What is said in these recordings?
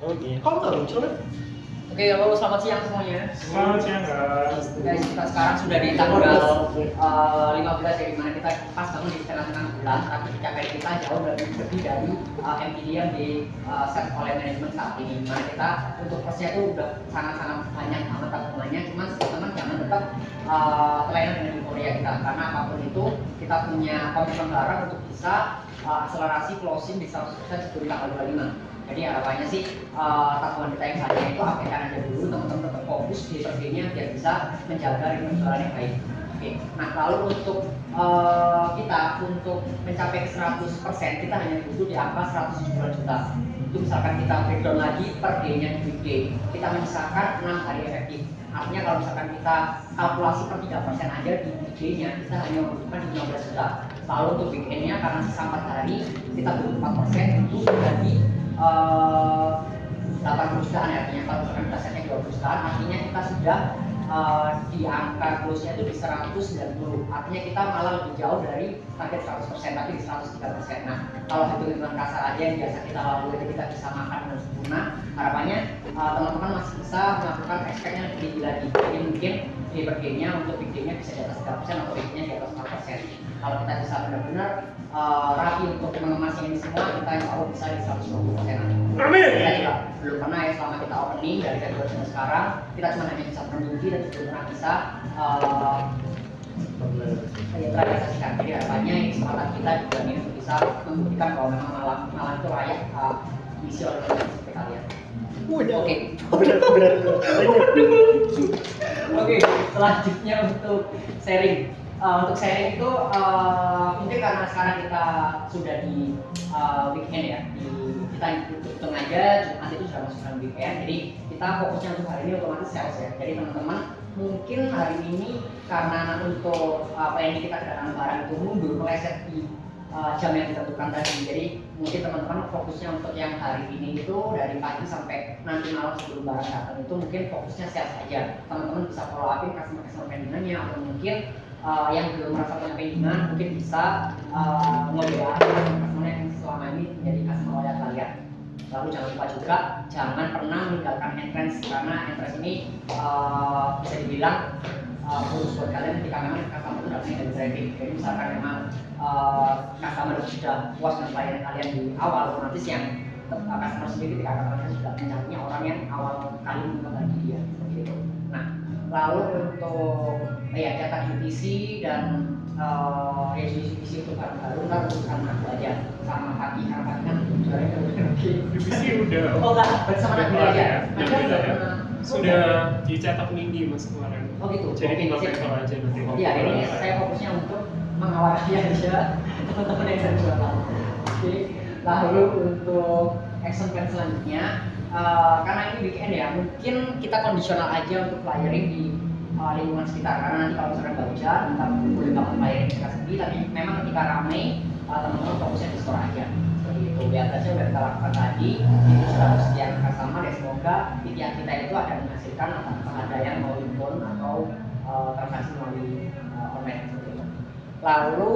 Oke, kok nggak muncul kan? Oke, halo selamat siang semuanya. Selamat siang guys. Guys, kita sekarang sudah di tanggal 15 ya, dimana kita pas bangun di tengah-tengah bulan, tapi pencapaian kita jauh lebih dari MPD yang di set oleh manajemen saat ini. Dimana kita untuk persnya itu udah sangat-sangat banyak amat tabungannya, cuman teman-teman jangan tetap terlena dengan euforia kita, karena apapun itu kita punya komitmen bareng untuk bisa akselerasi closing di 100% sebelum tanggal 25. Jadi harapannya sih tabungan kita yang saat ini itu abaikan aja dulu, teman-teman tetap fokus di trade-nya biar bisa menjaga ritme jualan yang baik. Oke, nah lalu untuk kita untuk mencapai ke 100% kita hanya butuh di angka 170 juta. Itu misalkan kita breakdown lagi per day-nya di weekday, kita menyisakan 6 hari efektif. Artinya kalau misalkan kita kalkulasi per 3% aja di weekday-nya, kita hanya membutuhkan 15 juta. Lalu untuk weekend-nya karena sisa 4 hari, kita butuh 4% itu sudah di 80 jutaan ya, artinya kalau misalkan kita setnya 20 jutaan, artinya kita sudah di angka close-nya itu di 190, artinya kita malah lebih jauh dari target 100%, tapi di 103%. Nah, kalau hitung-hitungan kasar aja yang biasa kita lalui, kita bisa makan dengan sempurna, harapannya teman-teman masih bisa melakukan expect-nya lebih tinggi lagi. Jadi mungkin day per day-nya untuk big day-nya bisa di atas 3% atau week-nya di atas 4%. Kalau kita bisa benar-benar rapi untuk mengemas ini semua, kita insya Allah bisa di 120%. Amin. Kita belum pernah ya selama kita opening dari Februari sampai sekarang, kita cuma hanya bisa bermimpi dan belum pernah bisa terrealisasikan. Jadi harapannya ini kesempatan kita juga ini untuk bisa membuktikan bahwa memang malam itu layak diisi oleh seperti kalian. Oke. Benar. Oke, selanjutnya untuk sharing. Untuk sharing itu mungkin karena sekarang kita sudah di weekend ya, kita hitung aja Jumat itu sudah masuk dalam weekend, jadi kita fokusnya untuk hari ini otomatis sales ya. Jadi teman-teman mungkin hari ini karena untuk planning kita kedatangan barang itu mundur meleset di jam yang ditentukan tadi, jadi mungkin teman-teman fokusnya untuk yang hari ini itu dari pagi sampai nanti malam sebelum barang datang itu mungkin fokusnya sales aja. Teman-teman bisa follow upin customer pendingannya, atau mungkin yang belum merasa punya pendingan mungkin bisa nge-WA customer yang selama ini menjadi customer loyal kalian. Lalu jangan lupa juga jangan pernah meninggalkan entrance, karena entrance ini bisa dibilang khusus buat kalian ketika memang customer itu datangnya dari traffic. Jadi misalkan memang customer sudah puas dengan pelayanan kalian di awal, otomatis yang customer sendiri ketika kalian sudah mencarinya orang yang awal kali membagi dia seperti itu. Nah, lalu untuk cetak UTC dan UTC untuk baru ntar urusan aku aja sama Haki, karena Haki kan jualnya UTC udah. Oh enggak, berarti sama Nabila aja. Nabila sudah dicetak Nindi mas kemarin. Oh gitu. Jadi tinggal pencol aja nanti. Iya, ini saya fokusnya untuk mengawasi aja teman-teman yang saya jualan. Oke, lalu untuk action plan selanjutnya, karena ini weekend ya, mungkin kita kondisional aja untuk flyering di lingkungan sekitar, karena nanti kalau misalkan nggak hujan, kita boleh banget flyering kita sendiri, tapi memang ketika ramai, teman-teman fokusnya di store aja. Seperti itu, lihat aja udah kita lakukan tadi, itu sudah persediaan customer ya, semoga pilihan kita itu akan menghasilkan apakah ada yang mau inbound atau transaksi melalui online seperti itu. Lalu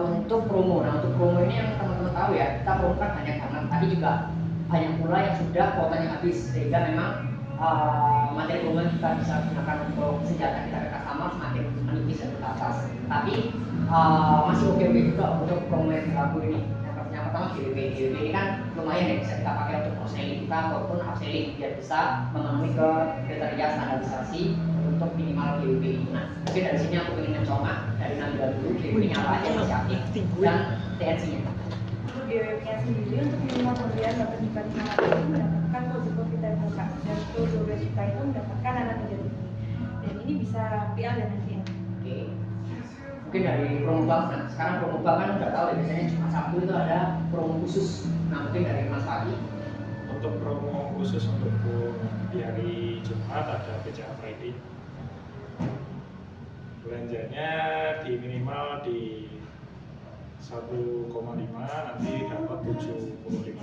untuk promo, nah untuk promo ini yang teman-teman tahu ya, kita promo kan banyak banget, tapi juga banyak pula yang sudah kuotanya habis, sehingga memang materi promo yang kita bisa gunakan untuk senjata kita ke customer semakin menipis dan terbatas. Tapi masih oke juga untuk promo yang berlaku ini. Yang pertama GWP ini kan lumayan ya, bisa kita pakai untuk cross-selling kita maupun upselling biar bisa memenuhi ke kriteria standarisasi untuk minimal GWP ini. Nah, mungkin dari sini aku ingin mencoba dari Nabila dulu GWP-nya apa aja masih aktif dan TNC-nya. Untuk GWP-nya sendiri untuk minimal pembelian dapat dibanding itu mendapatkan positif kita buka, dan untuk 12 juta itu mendapatkan anak menjadi ini, dan ini bisa PL dan NPL. Oke. Mungkin dari promo bank, nah sekarang promo bank kan udah tahu ya, biasanya cuma Sabtu itu ada promo khusus. Nah mungkin dari Mas Fadi. Untuk promo khusus untuk di hari Jumat ada BCA Friday. Belanjanya di minimal di 1,5 nanti dapat 75.000.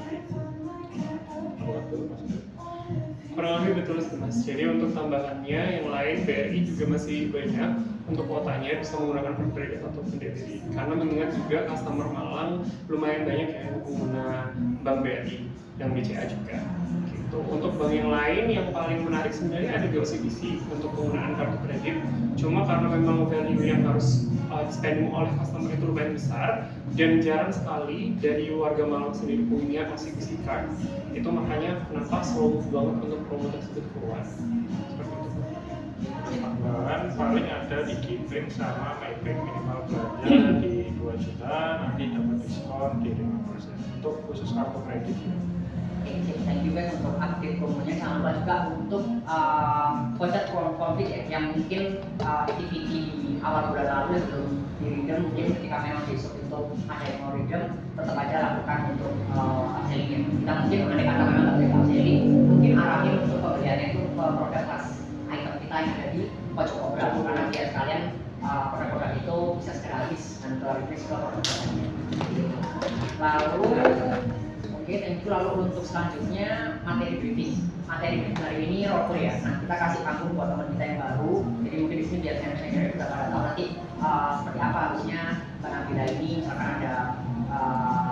Kurang lebih betul mas. Jadi untuk tambahannya yang lain BRI juga masih banyak untuk kuotanya bisa menggunakan kredit ataupun debit. Karena mengingat juga customer Malang lumayan banyak yang pengguna Bank BRI dan BCA juga. untuk bank yang lain yang paling menarik sebenarnya ada di OCBC untuk penggunaan kartu kredit. Cuma karena memang value yang harus spending oleh customer itu lumayan besar dan jarang sekali dari warga Malang sendiri punya OCBC card, itu makanya kenapa slow banget untuk promo tersebut keluar. Seperti itu. Tambahan paling ada di Kipling sama Maybank, minimal belanja di 2 juta nanti dapat diskon di 5% untuk khusus kartu kredit. Thank you guys untuk update promonya. Jangan lupa juga untuk voucher konflik yang mungkin activity di awal bulan lalu sebelum di redeem, mungkin ketika memang besok itu ada yang mau redeem, tetap aja lakukan untuk upselling. Kita mungkin mengenai kata memang tidak upselling, mungkin arahin untuk pembeliannya itu ke produk pas item kita yang ada di pojok obral, karena biar sekalian produk-produk itu bisa segera habis dan terreplace ke produk lainnya. Lalu oke, thank you. Lalu untuk selanjutnya materi briefing. Materi briefing hari ini Rokul ya. Nah, kita kasih panggung buat teman kita yang baru. Jadi mungkin di sini biar senior juga pada tahu nanti seperti apa harusnya penampilan ini. Misalkan ada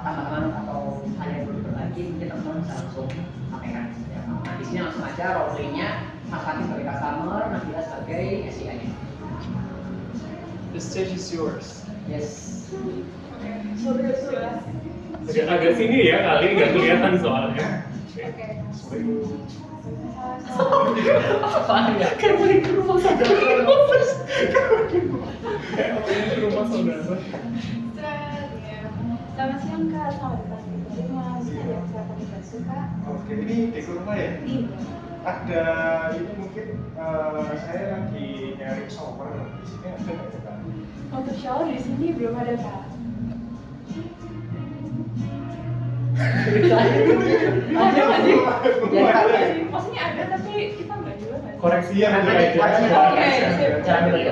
teman-teman atau hal yang perlu berbagi, mungkin teman-teman bisa langsung sampaikan seperti apa. Nah, di sini langsung aja role-nya Mas Fatih sebagai customer, Nabila sebagai SIA-nya. The stage is yours. Yes. Agak sini ya kali nggak kelihatan soalnya. Oke. Apa ya? Kayak mau ke rumah saudara. Kayak mau ke rumah saudara. Selamat siang Kak, selamat datang di rumah. Ada yang bisa kami bantu Kak? Oke, ini di rumah ya? Iya. Ada ini mungkin saya lagi nyari shower di sini ada nggak ya Kak? Untuk shower di sini belum ada Kak. Maksudnya ada tapi kita nggak jual kan? Koreksi ya Oke,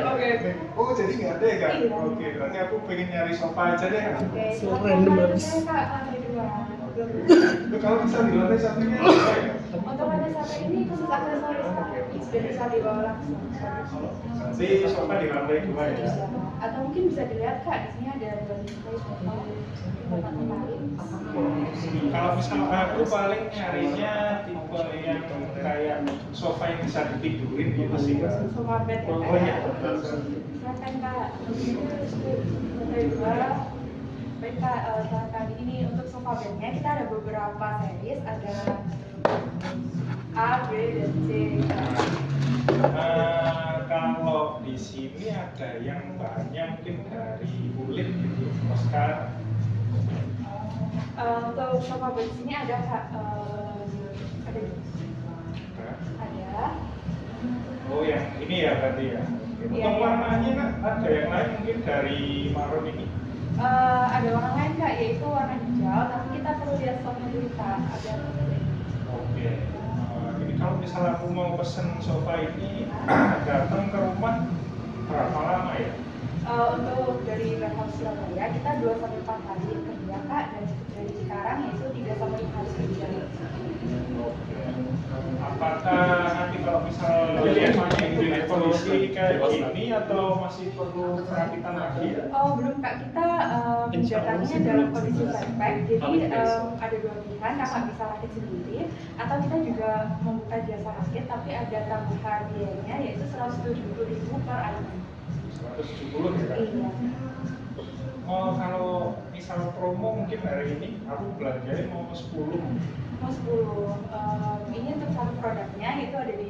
Oke. Oh jadi nggak ada ya Kak? Iya. Oke, berarti aku pengen nyari sofa aja deh. Oke. So random habis. Kak, lantai 2. Kalau bisa di lantai satunya apa ya? Untuk lantai 1 ini khusus aksesoris Kak. Sudah bisa dibawa langsung. Nanti sofa di lantai 2 ya? Bisa. Atau mungkin bisa dilihat Kak, di sini ada display sofa. Kalau misalnya aku paling nyarinya tipe yang kayak sofa yang bisa ditidurin gitu sih Kak. Sofa bed ya Kak. Oh iya. Silakan Kak. Lantai 2. Baik Kak, silakan. Ini untuk sofa bednya kita ada beberapa series, ada A, B, dan C. Kalau di sini ada yang bahannya mungkin dari kulit gitu, Oscar. Untuk sofa bed sini ada Kak, ada. Oh yang ini ya berarti ya. Untuk Iya, iya. warnanya Kak, ada yang lain mungkin dari marun ini. Ada warna lain Kak, yaitu warna hijau. Tapi kita perlu lihat stoknya dulu Kak. Ada. Oke. Ini kalau misalnya aku mau pesen sofa ini datang ke rumah berapa lama ya? Untuk dari warehouse Surabaya kita 2-4 hari kerja Kak, dan dari sekarang yaitu 3-5 hari kerja. Oke. Apakah nanti kalau misal lihat kondisi kayak gini atau masih perlu perakitan lagi ya? Oh belum Kak, kita datangnya dalam kondisi baik-baik. Jadi ada 2 pilihan, Kakak bisa rakit sendiri atau kita juga membuka jasa rakit, tapi ada tambahan biayanya yaitu 170.000 per item. 170 ya Kak? Iya. Oh, kalau misal promo mungkin hari ini aku belanjain mau 10. Mau 10. Ini untuk satu produknya itu ada di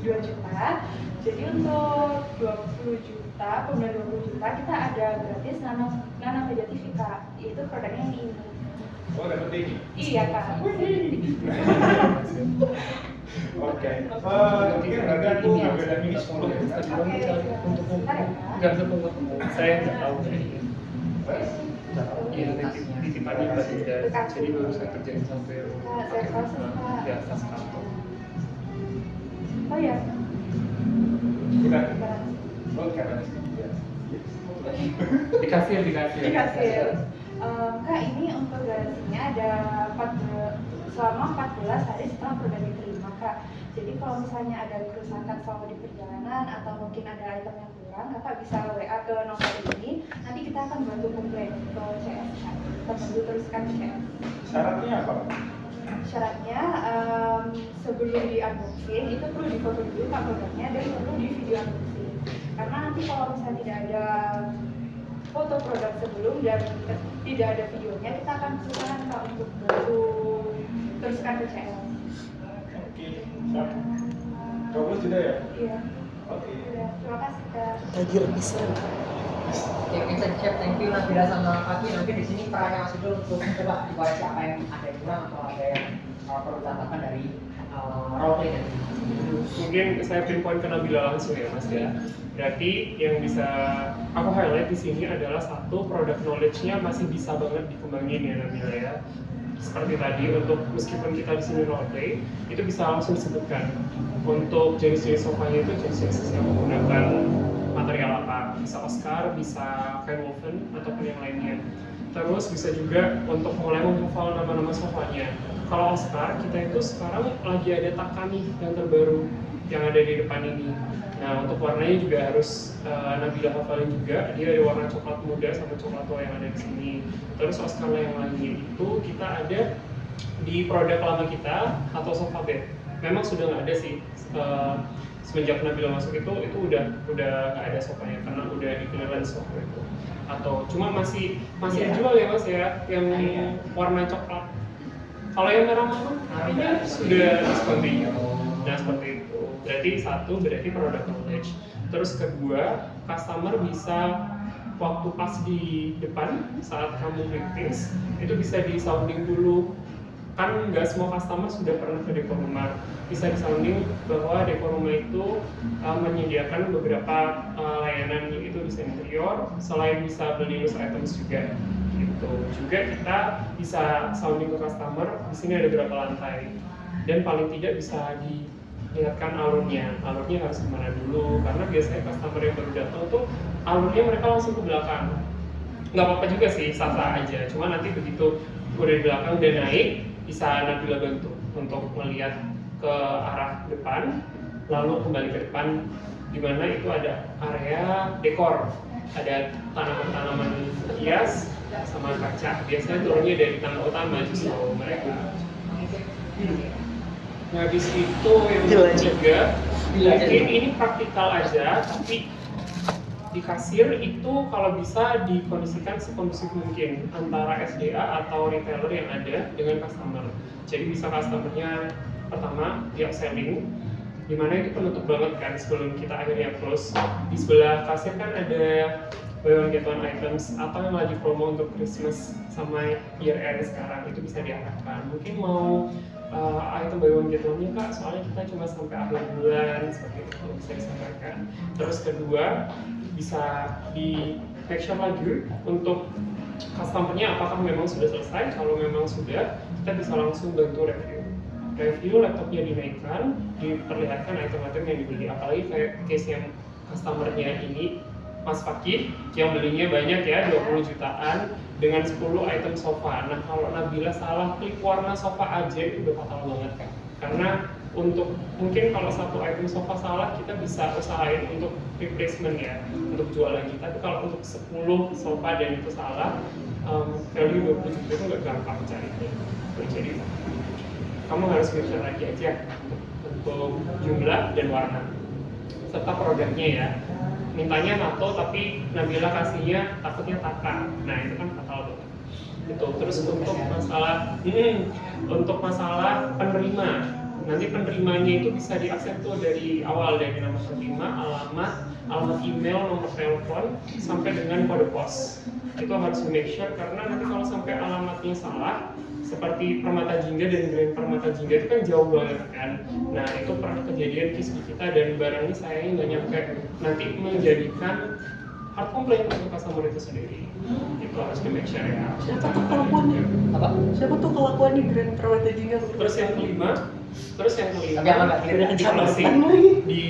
2 juta. Jadi untuk 20 juta, kemudian 20 juta kita ada gratis Nano Media TV Kak. Itu produknya yang ini. Oh, dapat ini. Iya Kak. Oke. Mungkin harga aku ambil yang ini 10 ya. Kak? Untuk nggak ketemu, saya nggak tahu dari ini. Iya, titipannya Mbak Dinda, jadi baru saya kerjain sampai di atas kantor. Oh ya. Udah. Oh, garansi. Ya. Dikasih. Dikasih. Kak, ini untuk garansinya ada selama 14 hari setelah produk diterima Kak. Jadi kalau misalnya ada kerusakan selama di perjalanan atau mungkin ada item yang kurang, Kakak bisa WA ke nomor ini. Nanti kita akan bantu komplain ke CS Kak. Kita bantu teruskan ke CS. Syaratnya apa? Syaratnya sebelum di unboxing itu perlu difoto dulu Kak produknya dan perlu di video unboxing. Karena nanti kalau misalnya tidak ada foto produk sebelum dan tidak ada videonya, kita akan kesulitan Kak untuk bantu teruskan ke CL. Oke, siap. Kamu sudah ya? Iya. Oke. Udah, terima kasih Kak. Lagi bisa. Oke, chef, thank you Nabila sama Kaki. Nanti di sini perannya Mas Idul untuk coba dikoreksi apa yang ada yang kurang atau ada yang perlu ditambahkan dari roleplay tadi. Mungkin saya pinpoint ke Nabila langsung ya Mas ya. Berarti yang bisa aku highlight di sini adalah satu, product knowledge-nya masih bisa banget dikembangin ya Nabila ya. Seperti tadi, untuk meskipun kita di sini roleplay, itu bisa langsung disebutkan untuk jenis-jenis sofanya itu jenis-jenis yang menggunakan material apa, bisa Oscar, bisa Van Wolfen ataupun yang lainnya. Terus bisa juga untuk mulai menghafal nama-nama sofanya. Kalau Oscar, kita itu sekarang lagi ada Takami yang terbaru yang ada di depan ini. Nah, untuk warnanya juga harus Nabila hafalin juga. Dia ada warna coklat muda sama coklat tua yang ada di sini. Terus Oscar yang lainnya itu kita ada di produk lama kita atau sofa bed. Memang sudah nggak ada sih. Semenjak Nabila masuk itu udah nggak ada sofanya karena udah di clearance waktu itu. Atau cuma masih dijual ya Mas ya yang warna coklat. Kalau yang merah ini sudah discontinue. Nah seperti itu. Berarti satu berarti product knowledge. Terus kedua, customer bisa waktu pas di depan saat kamu briefings itu bisa di sounding dulu. Kan nggak semua customer sudah pernah ke dekor rumah. Bisa di sounding bahwa dekor rumah itu menyediakan beberapa layanan yaitu desain interior, selain bisa beli loose items juga. Gitu. Juga kita bisa sounding ke customer. Di sini ada berapa lantai dan paling tidak bisa dilihatkan alurnya harus kemana dulu, karena biasanya customer yang baru datang tuh alurnya mereka langsung ke belakang. Nggak apa-apa juga sih, sah-sah aja, cuma nanti begitu udah di belakang dan naik bisa Nabila bantu untuk melihat ke arah depan lalu kembali ke depan di mana itu ada area dekor, ada tanaman-tanaman hias sama kaca. Biasanya turunnya dari tangga utama justru mereka. Nah habis itu yang ketiga, mungkin ini praktikal aja, tapi di kasir itu kalau bisa dikondisikan sekondusif mungkin antara SDA atau retailer yang ada dengan customer. Jadi bisa customernya pertama di upselling, dimana itu penutup banget kan sebelum kita akhirnya close. Di sebelah kasir kan ada buy one get one items atau yang lagi promo untuk Christmas sama year end sekarang, itu bisa diarahkan. Mungkin mau item buy one get one-nya Kak, soalnya kita cuma sampai akhir bulan, seperti itu bisa disampaikan. Terus kedua, bisa di make sure lagi untuk customer-nya apakah memang sudah selesai. Kalau memang sudah, kita bisa langsung bantu review laptopnya dinaikkan, diperlihatkan item-item yang dibeli. Apalagi kayak case yang customer-nya ini Mas Fakih yang belinya banyak ya, 20 jutaan dengan 10 item sofa. Nah kalau Nabila salah klik warna sofa aja itu udah fatal banget kan. Karena untuk mungkin kalau satu item sofa salah kita bisa usahain untuk replacement ya, untuk jual lagi. Tapi kalau untuk 10 sofa dan itu salah, value 20 juta itu nggak gampang carinya. Jadi kamu harus mikir lagi aja untuk jumlah dan warna serta produknya ya. Mintanya NATO tapi Nabila kasihnya takutnya Taka. Nah itu kan fatal banget. Itu terus untuk masalah penerima. Nanti penerimanya itu bisa diakses tuh dari awal, dari nama penerima, alamat email, nomor telepon sampai dengan kode pos. Itu harus make sure karena nanti kalau sampai alamatnya salah, seperti Permata Jingga dan Grand Permata Jingga itu kan jauh banget kan. Nah itu pernah kejadian case di kita dan barangnya sayangnya nggak nyampe, nanti menjadikan hard complaint untuk customer itu sendiri. Itu harus di make sure ya. Siapa tuh kelakuannya? Apa? Siapa tuh kelakuan di Grand Permata Jingga? Terus yang kelima Tapi aman nggak Udah di kecamatan closing, lagi. di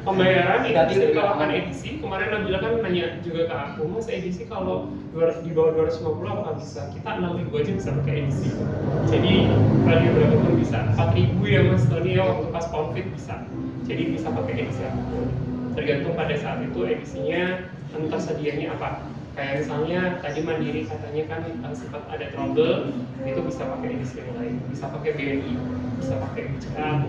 pembayaran Tidak edisi tidak. kalau kan edisi. Kemarin Nabila kan nanya juga ke aku, Mas edisi kalau di bawah 250 apakah bisa? Kita 6.000 aja bisa pakai edisi. Jadi value berapa pun bisa. 4.000 ya Mas Tony ya waktu pas COVID bisa. Jadi bisa pakai edisi apapun. Tergantung pada saat itu edisinya tersedianya apa. Kayak misalnya tadi Mandiri katanya kan sempat ada trouble, itu bisa pakai edisi yang lain, bisa pakai BNI. bisa pakai chat.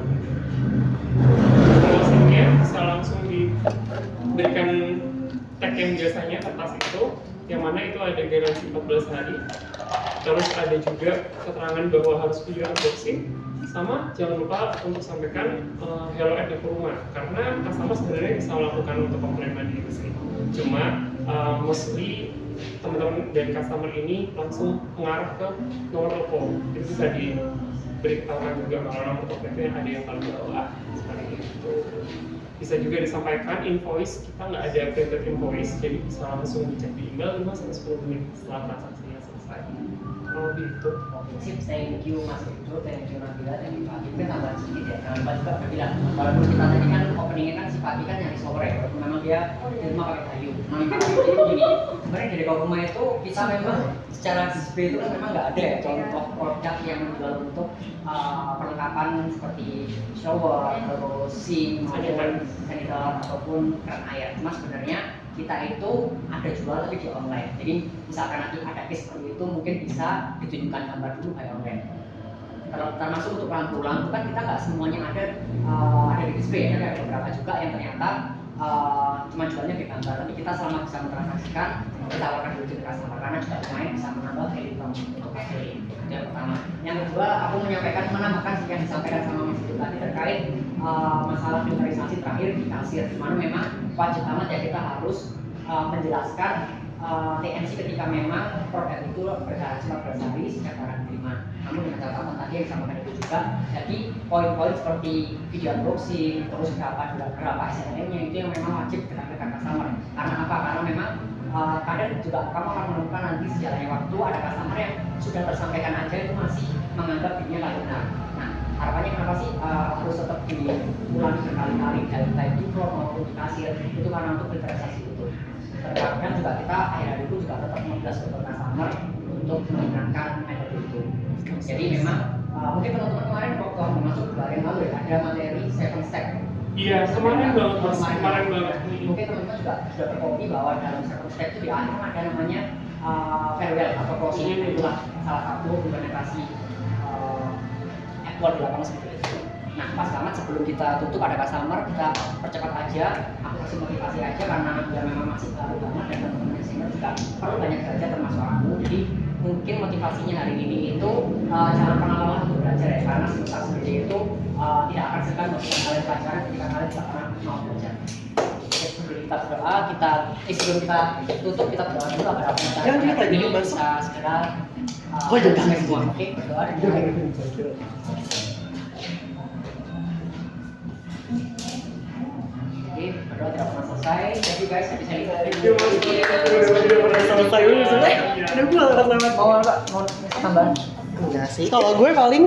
Promosinya bisa langsung diberikan tag yang biasanya atas itu, yang mana itu ada garansi 14 hari. Terus ada juga keterangan bahwa harus video unboxing, sama jangan lupa untuk sampaikan hello at ke rumah, karena customer sebenarnya bisa melakukan untuk komplain mandiri sih. Cuma mostly teman-teman dari customer ini langsung mengarah ke nomor telepon, itu bisa diberitahukan juga kalau nomor teleponnya ada yang paling bawah seperti itu. Bisa juga disampaikan invoice, kita nggak ada printed invoice, jadi bisa langsung dicek di email 5-10 menit setelah transaksinya selesai. Kalau gitu. Oke, sip, thank you Mas Ibnu, thank you Nabila, thank you Fatih. Mungkin tambahan sedikit ya, jangan lupa juga berbilang. Walaupun kita tadi kan openingnya kan si Fatih kan nyari sore, walaupun memang dia di rumah pakai kayu. Jadi gini, sebenarnya dari rumah itu kita memang secara display itu kan memang nggak ada ya contoh produk yang menjual untuk perlengkapan seperti shower, terus sink, maupun sanitizer ataupun keran air. Cuma sebenarnya kita itu ada jual tapi di online. Jadi misalkan nanti ada case seperti itu mungkin bisa ditunjukkan gambar dulu kayak online. Termasuk untuk pulang-pulang itu kan kita nggak semuanya ada di display ya, ada beberapa juga yang ternyata cuma jualnya di gambar. Tapi kita selama bisa mentransaksikan, kita tawarkan dulu ke customer karena juga lumayan bisa menambah value untuk hasil. Itu yang pertama. Yang kedua, aku menambahkan yang disampaikan sama Mas Itu tadi terkait masalah filterisasi terakhir di kasir, di mana memang wajib banget ya kita harus menjelaskan TNC ketika memang produk itu bergaransi 14 hari sejak barang diterima. Namun dengan catatan tadi yang disampaikan itu juga, jadi poin-poin seperti video unboxing, terus berapa SNM-nya itu yang memang wajib ditampilkan customer. Karena apa? Karena memang kadang juga kamu akan menemukan nanti sejalannya waktu ada customer yang sudah tersampaikan aja itu masih menganggap dirinya nggak benar. Nah, harapannya kenapa sih harus tetap diulangi berkali-kali baik di floor maupun di kasir, itu karena untuk filterisasi itu. Terkadang juga kita akhir-akhir itu juga tetap membelas ke customer untuk menggunakan metode itu. Jadi memang mungkin teman-teman kemarin waktu masuk hari yang lalu ya ada materi 7 step. Iya, kemarin banget mas, kemarin banget. Mungkin teman-teman juga sudah berkopi bahwa dalam 7 step itu di akhir ada namanya farewell atau closing. Itulah salah satu implementasi F1 di lapangan seperti itu. Nah, pas banget sebelum kita tutup ada customer, kita percepat aja, aku kasih motivasi aja karena dia memang masih baru banget dan teman-teman di sini juga perlu banyak belajar termasuk aku. Jadi mungkin motivasinya hari ini itu jangan pernah lelah untuk belajar ya, karena semesta sendiri itu tidak akan segan memberikan kalian pelajaran ketika kalian tidak pernah mau belajar. Sebelum kita berdoa, sebelum kita tutup kita berdoa dulu agar apa yang Jangan kita tadi ini masuk. bisa segera jangan semua. Oke, berdoa dan doa. Oke, berdoa tidak pernah selesai. Jadi guys, bisa Selesai dulu selesai. Udah gue lewat. mau tambahan? Enggak sih. Kalau gue paling